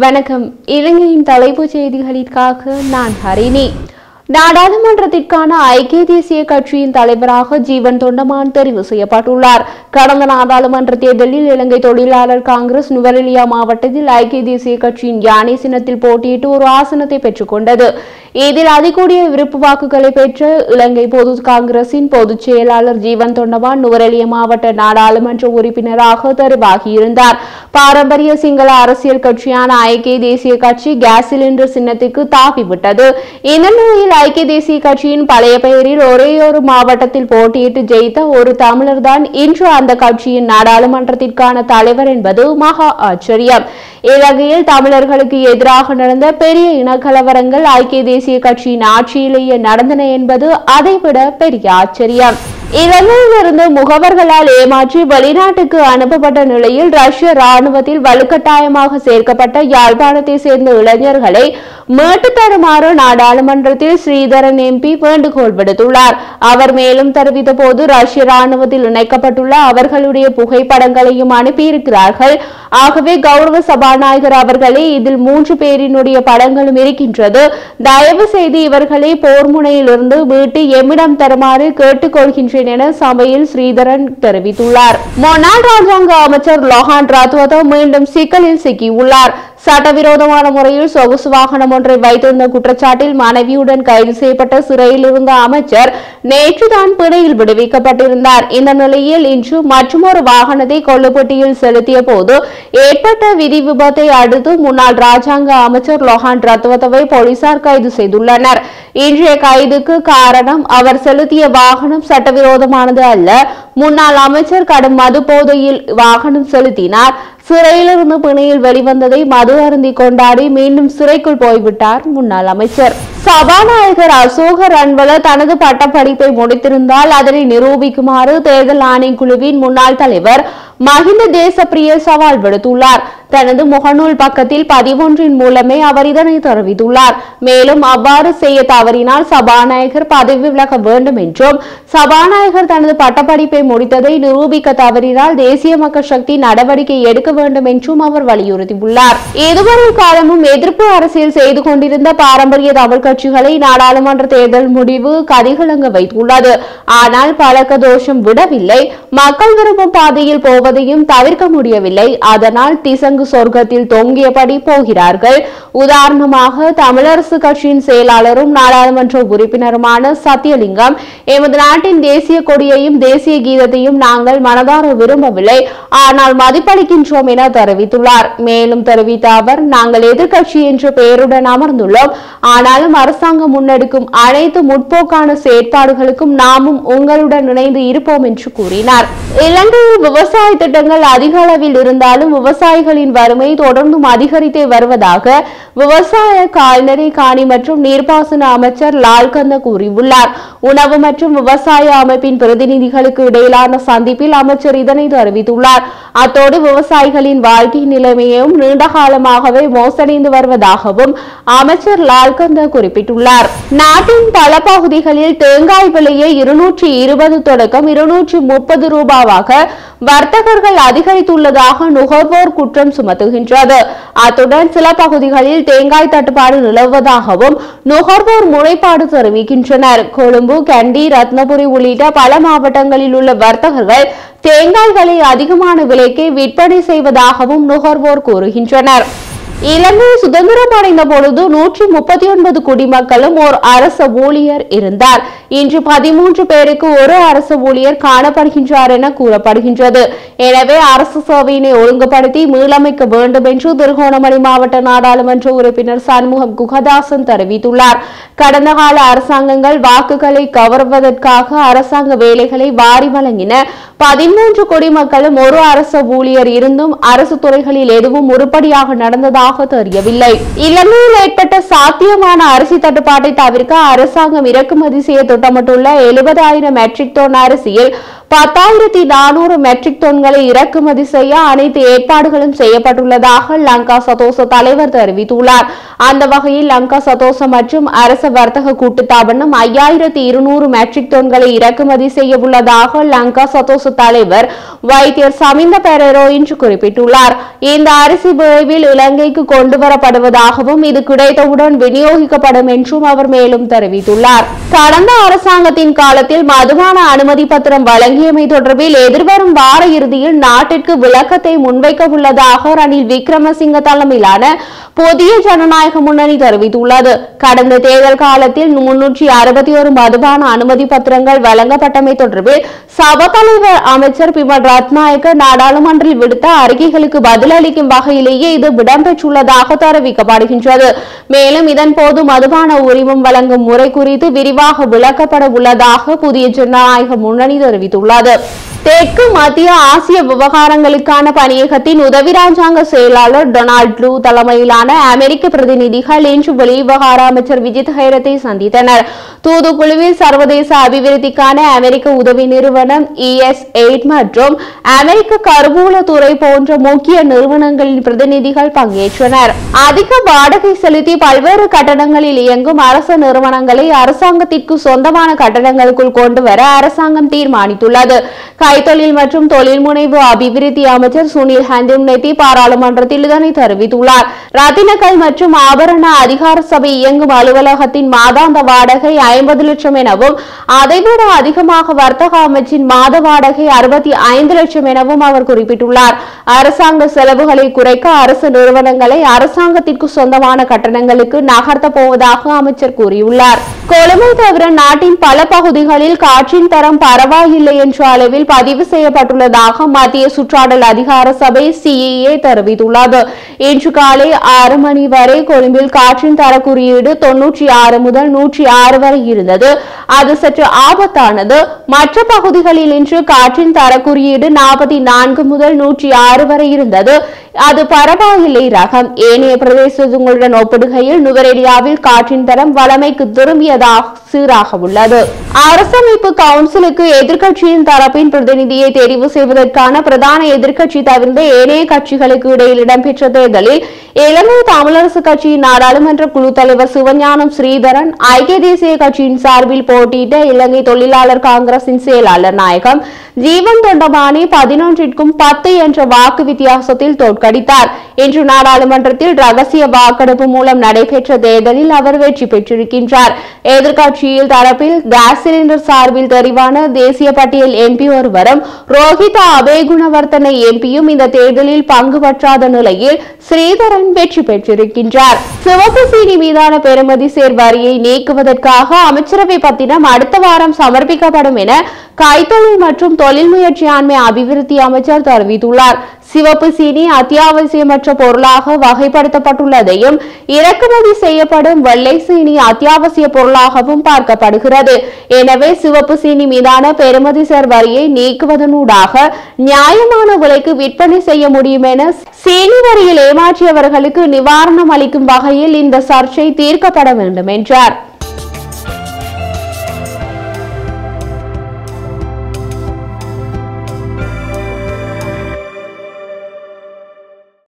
வணக்கம். இலங்கையின் தலைப்புச் செய்திகளுக்காக நான் ஹரிணி. நாடாளுமன்றத்திற்கான ஐக்கிய தேசிய கட்சியின் தலைவராக ஜீவன் தொண்டமான் தெரிவு செய்யப்பட்டுள்ளார். கடந்த நாடாளுமன்ற தேர்தலில் இலங்கை தொழிலாளர் காங்கிரஸ் நுவரெலியா மாவட்டத்தில் ஐக்கிய தேசிய கட்சியின் யானை சின்னத்தில் போட்டியிட்டு ஒரு ஆசனத்தை பெற்றுக் கொண்டது. இதில் அதிகூடிய விருப்பு வாக்குகளை பெற்ற இலங்கை பொது காங்கிரசின் பொதுச் செயலாளர் ஜீவன் தொண்டமான் நுவரெலியா மாவட்ட நாடாளுமன்ற உறுப்பினராக தெரிவாகியிருந்தார். பாரம்பரிய சிங்கள அரசியல் கட்சியான ஐக்கிய தேசிய கட்சி கேஸ் சிலிண்டர் சின்னத்துக்கு தாவிவிட்டது. இந்த நிலையில் ஐக்கிய தேசிய கட்சியின் பழைய பெயரில் ஒரே ஒரு மாவட்டத்தில் போட்டியிட்டு ஜெயித்த ஒரு தமிழர் தான் இன்று அந்த கட்சியின் நாடாளுமன்றத்திற்கான தலைவர் என்பது மகா ஆச்சரியம். இலங்கையில் தமிழர்களுக்கு எதிராக நடந்த பெரிய இனக்கலவரங்கள் ஐக்கிய தேசிய கட்சியின் ஆட்சியிலேயே நடந்தன என்பது அதைவிட பெரிய ஆச்சரியம். இலங்கையிலிருந்து முகவர்களால் ஏமாற்றி வெளிநாட்டுக்கு அனுப்பப்பட்ட நிலையில் ரஷ்ய ராணுவத்தில் வலுக்கட்டாயமாக சேர்க்கப்பட்ட யாழ்ப்பாணத்தை சேர்ந்த இளைஞர்களை மீட்டு தருமாறு நாடாளுமன்றத்தில் ஸ்ரீதரன் எம்பி வேண்டுகோள் விடுத்துள்ளார். அவர் மேலும் தெரிவித்த போது ரஷ்ய ராணுவத்தில் இணைக்கப்பட்டுள்ள அவர்களுடைய புகைப்படங்களையும் அனுப்பியிருக்கிறார்கள். ஆகவே கௌரவ சபாநாயகர் அவர்களே, இதில் 3 பேரினுடைய படங்களும் இருக்கின்றது. தயவு செய்து இவர்களை போர் முனையிலிருந்து மீட்டு எம்மிடம் தருமாறு கேட்டுக்கொள்கின்றனர் என சபையில் ஸ்ரீதரன் தெரிவித்துள்ளார். முன்னாள் ராஜாங்க அமைச்சர் லொஹான் ராத்வதோ மீண்டும் சிக்கலில் சிக்கியுள்ளார். சட்டவிரோதமான முறையில் சொகுசு வாகனம் ஒன்றை வைத்திருந்த குற்றச்சாட்டில் மனைவியுடன் கைது செய்யப்பட்ட சிறையில் இருந்த அமைச்சர் நேற்றுதான் பிணையில் விடுவிக்கப்பட்டிருந்தார். இந்த நிலையில் இன்று மற்றொரு வாகனத்தை கொல்லுப்பட்டியில் செலுத்திய போது ஏற்பட்ட விதி விபத்தை அடுத்து முன்னாள் ராஜாங்க அமைச்சர் லொஹான் ரத்வதோவை போலீசார் கைது செய்துள்ளனர். இன்றைய கைதுக்கு காரணம் அவர் செலுத்திய வாகனம் சட்டவிரோதமானது அல்ல. முன்னாள் அமைச்சர் கடும் மது போதையில் வாகனம் செலுத்தினார். சிறையிலிருந்து பிணையில் வெளிவந்ததை மது அருந்தி கொண்டாடி மீண்டும் சிறைக்குள் போய்விட்டார் முன்னாள் அமைச்சர். சபாநாயகர் அசோக ரன்வல தனது பட்டப்படிப்பை முடித்திருந்தால் அதனை நிரூபிக்குமாறு தேர்தல் ஆணைக்குழுவின் முன்னாள் தலைவர் மஹிந்த தேசப்பிரிய சவால் விடுத்துள்ளார். தனது முகநூல் பக்கத்தில் 11 மூலமே அவர் இதனை தெரிவித்துள்ளார். மேலும் அவ்வாறு செய்ய தவறினால் சபாநாயகர் பதவி விலக வேண்டும் என்றும், சபாநாயகர் தனது பட்டப்படிப்பை முடித்ததை நிரூபிக்க தவறினால் தேசிய மக்கள் சக்தி நடவடிக்கை எடுக்க வேண்டும் என்றும் அவர் வலியுறுத்தியுள்ளார். இதுவரை காலமும் எதிர்ப்பு அரசியல் செய்து கொண்டிருந்த பாரம்பரிய தமிழ் கட்சிகளை நாடாளுமன்ற தேர்தல் முடிவு கதிகலங்க வைத்துள்ளது. ஆனால் பழக்க தோஷம் விடவில்லை. மக்கள் விரும்பும் பாதையில் போவதையும் தவிர்க்க முடியவில்லை. அதனால் திசங்கு சொர்க்கத்தில் தொங்கியபடி போகிறார்கள். உதாரணமாக தமிழரசு கட்சியின் செயலாளரும் நாடாளுமன்ற உறுப்பினருமான சத்தியலிங்கம், எமது நாட்டின் தேசிய கொடியையும் தேசிய கீதத்தையும் நாங்கள் மனதார விரும்பவில்லை, ஆனால் மதிப்பளிக்கின்றோம் என தெரிவித்துள்ளார். மேலும் தெரிவித்த அவர், நாங்கள் எதிர்கட்சி என்ற பெயருடன் அமர்ந்துள்ளோம். ஆனாலும் அரசாங்கம் முன்னெடுக்கும் அனைத்து முற்போக்கான செயற்பாடுகளுக்கும் நாமும் உங்களுடன் இணைந்து இருப்போம் என்று கூறினார். இலங்கையில் விவசாய திட்டங்கள் அதிக அளவில் இருந்தாலும் விவசாயிகளின் வறுமை தொடர்ந்தும் அதிகரித்தே வருவதாக விவசாய, கால்நடை, காணி மற்றும் நீர்ப்பாசன அமைச்சர் லால்கந்த கூறியுள்ளார். உணவு மற்றும் விவசாய அமைப்பின் பிரதிநிதிகளுக்கு இடையிலான சந்திப்பில் அமைச்சர் இதனை தெரிவித்துள்ளார். அத்தோடு விவசாயிகளின் வாழ்க்கை நிலைமையும் நீண்ட காலமாகவே மோசடைந்து வருவதாகவும் அமைச்சர் லால்கந்த குறிப்பிட்டுள்ளார். நாட்டின் பல பகுதிகளில் தேங்காய் விலையை 220 தொடக்கம் 230 ரூபாவாக வர்த்தகர்கள் அதிகரித்துள்ளதாக நுகர்வோர் குற்றம் சுமத்துகின்றது. அத்துடன் சில பகுதிகளில் தேங்காய் தட்டுப்பாடு நிலவுவதாகவும் நுகர்வோர் முறைப்பாடு தெரிவிக்கின்றனர். கொழும்பு, கண்டி, ரத்னபுரி உள்ளிட்ட பல மாவட்டங்களில் உள்ள வர்த்தகர்கள் தேங்காய்களை அதிகமான விலைக்கு விற்பனை செய்வதாகவும் நுகர்வோர் கூறுகின்றனர். இலங்கை சுதந்திரம் அடைந்த பொழுது 139 குடிமக்களும் ஒரு அரச ஊழியர் இருந்தார். இன்று 13 பேருக்கு ஒரு அரசு ஊழியர் காணப்படுகின்றார் என கூறப்படுகின்றது. எனவே அரசு சேவையினை ஒழுங்குபடுத்தி மீளமைக்க வேண்டும் என்று திருகோணமலை மாவட்ட நாடாளுமன்ற உறுப்பினர் சண்முகம் குகதாசன் தெரிவித்துள்ளார். கடந்த கால அரசாங்கங்கள் வாக்குகளை கவர்வதற்காக அரசாங்க வேலைகளை வாரி வழங்கின. 13 குடிமக்களும் ஒரு அரசு ஊழியர் இருந்தும் அரசு துறைகளில் எதுவும் உருப்படியாக நடந்ததாக தெரியவில்லை. இலங்கையில் ஏற்பட்ட சாத்தியமான அரிசி தட்டுப்பாட்டை தவிர்க்க அரசாங்கம் இறக்குமதி செய்ய திட்டமிட்டுள்ள 70,000 மெட்ரிக் டன் அரிசியில் 10,400 மெட்ரிக் டன்களை இறக்குமதி செய்ய அனைத்து ஏற்பாடுகளும் செய்யப்பட்டுள்ளதாக லங்கா சதோச தலைவர் தெரிவித்துள்ளார். அந்த வகையில் லங்கா சதோச மற்றும் அரச வர்த்தக கூட்டுத்தாபனம் 5,200 மெட்ரிக் டன்களை இறக்குமதி செய்ய உள்ளதாக லங்கா சதோச தலைவர் வைத்தியர் சமிந்த பெரேரோ இன்று குறிப்பிட்டுள்ளார். இந்த அரிசி விரைவில் இலங்கைக்கு கொண்டுவரப்படுவதாகவும் இது கிடைத்தவுடன் விநியோகிக்கப்படும் என்றும் அவர் மேலும் தெரிவித்துள்ளார். கடந்த அரசாங்கத்தின் காலத்தில் மதுபான அனுமதி பத்திரம் வழங்கியமை தொடர்பில் எதிர்வரும் வார இறுதியில் நாட்டிற்கு விளக்கத்தை முன்வைக்க உள்ளதாக ரணில் விக்ரமசிங்க தலைமையிலான புதிய ஜனநாயக முன்னணி தெரிவித்துள்ளது. கடந்த தேர்தல் காலத்தில் 361 மதுபான அனுமதி பத்திரங்கள் வழங்கப்பட்டமை தொடர்பில் சபா தலைவர் அமைச்சர் பிமல் ரத்நாயக்க நாடாளுமன்றில் விடுத்த அறிக்கைகளுக்கு பதிலளிக்கும் வகையிலேயே இது இடம்பெற்றுள்ளதாக தெரிவிக்கப்படுகின்றது. மேலும் இதன்போது மதுபான உரிமம் வழங்கும் முறை குறித்து விரிவாக விளக்கப்பட உள்ளதாக புதிய ஜனநாயக முன்னணி தெரிவித்துள்ளது. தெற்கு மத்திய ஆசிய விவகாரங்களுக்கான பணியகத்தின் உதவி ராஜாங்க செயலாளர் டொனால்ட் லூ தலைமையிலான அமெரிக்க பிரதிநிதிகள் இன்று வெளிவிவகார அமைச்சர் விஜித் ஹைரத்தை சந்தித்தனர். தூதுக்குழுவில் சர்வதேச அபிவிருத்திக்கான அமெரிக்க உதவி நிறுவனம் ES8 மற்றும் அமெரிக்க கருவூலத்துறை போன்ற முக்கிய நிறுவனங்களின் பிரதிநிதிகள் பங்கேற்றனர். அதிக வாடகை செலுத்தி பல்வேறு கட்டடங்களில் இயங்கும் அரசு நிறுவனங்களை அரசாங்கத்திற்கு சொந்தமான கட்டடங்களுக்குள் கொண்டுவர அரசாங்கம் தீர்மானித்துள்ளது. கைத்தொழில் மற்றும் தொழில் முனைவு அபிவிருத்தி அமைச்சர் சுனில் ஹந்திம்நெத்தி பாராளுமன்றத்தில் இதனை தெரிவித்துள்ளார். ரத்தினக்கல் மற்றும் ஆபரண அதிகார சபை இயங்கும் அலுவலகத்தின் மாதாந்த வாடகை 50 லட்சம் எனவும் அதைவிட அதிகமாக வர்த்தக அமைச்சின் மாத வாடகை 65 லட்சம் எனவும் அவர் குறிப்பிட்டுள்ளார். அரசாங்க செலவுகளை குறைக்க அரசு நிறுவனங்களை அரசாங்கத்திற்கு சொந்தமான கட்டணங்களுக்கு நகர்த்த போவதாக அமைச்சர் கூறியுள்ளார். கொழும்பை தவிர நாட்டின் பல பகுதிகளில் காற்றின் தரம் பரவாயில்லை என்ற அளவில் பதிவு செய்யப்பட்டுள்ளதாக மத்திய சுற்றாடல் அதிகார சபை CEA தெரிவித்துள்ளது. இன்று காலை 6 மணி வரை கொழும்பில் காற்றின் தர குறியீடு 96 முதல் 106 வரை இருந்தது. அது சற்று ஆபத்தானது. மற்ற பகுதிகளில் இன்று காற்றின் தர குறியீடு 44 முதல் 106 வரை இருந்தது. அது பரவாயில்லை ரகம். ஏனைய பிரதேசங்களுடன் ஒப்பிடுகையில் நுவரெலியாவில் காற்றின் தரம் வளமைக்கு திரும்பியதாக சீராக உள்ளது. அரசமைப்பு கவுன்சிலுக்கு எதிர்க்கட்சியின் தரப்பின் பிரதிநிதியை தெரிவு செய்வதற்கான பிரதான எதிர்க்கட்சி தவிர்ந்த ஏனைய கட்சிகளுக்கு இடையில் இடம்பெற்ற தேர்தலில் இலங்கை தமிழரசு கட்சியின் நாடாளுமன்ற குழு தலைவர் சிவஞானம் ஸ்ரீதரன் ஐக்கிய தேசிய கட்சியின் சார்பில் போட்டியிட்ட இலங்கை தொழிலாளர் காங்கிரசின் செயலாளர் நாயகம் ஜீவன் தொண்டமானி 11-10 என்ற வாக்கு வித்தியாசத்தில் தோற்கடித்தார். இன்று நாடாளுமன்றத்தில் ரகசிய வாக்கெடுப்பு மூலம் நடைபெற்ற தேர்தலில் அவர் வெற்றி பெற்றிருக்கின்றார். எதிர்கட்சியில் தரப்பில் கேஸ் சிலிண்டர் சார்பில் தெரிவான தேசிய பட்டியல் MP ஒருவரும் ரோஹிதா அபேகுணவர்த்தன MPயும் இந்த தேர்தலில் பங்கு பற்றாத நிலையில் ஸ்ரீதரன் வெற்றி பெற்றிருக்கின்றார். சிவப்பு சீனி மீதான பெறுமதி சேர் வரியை நீக்குவதற்காக அமைச்சரவை பத்திரம் அடுத்த வாரம் சமர்ப்பிக்கப்படும் என கைத்தொழில் மற்றும் தொழில் முயற்சியாண்மை அபிவிருத்தி அமைச்சர் தெரிவித்துள்ளார். சிவப்பு சீனி அத்தியாவசியமற்ற பொருளாக வகைப்படுத்தப்பட்டுள்ளதையும் இறக்குமதி செய்யப்படும் வெள்ளை சீனி அத்தியாவசிய பொருளாகவும் பார்க்கப்படுகிறது. எனவே சிவப்பு சீனி மீதான பெறுமதி சேர் வரியை நீக்குவதனூடாக நியாயமான விலைக்கு விற்பனை செய்ய முடியும் என சீனி வரியில் ஏமாற்றியவர்களுக்கு நிவாரணம் அளிக்கும் வகையில் இந்த சர்ச்சை தீர்க்கப்பட வேண்டும் என்றார்.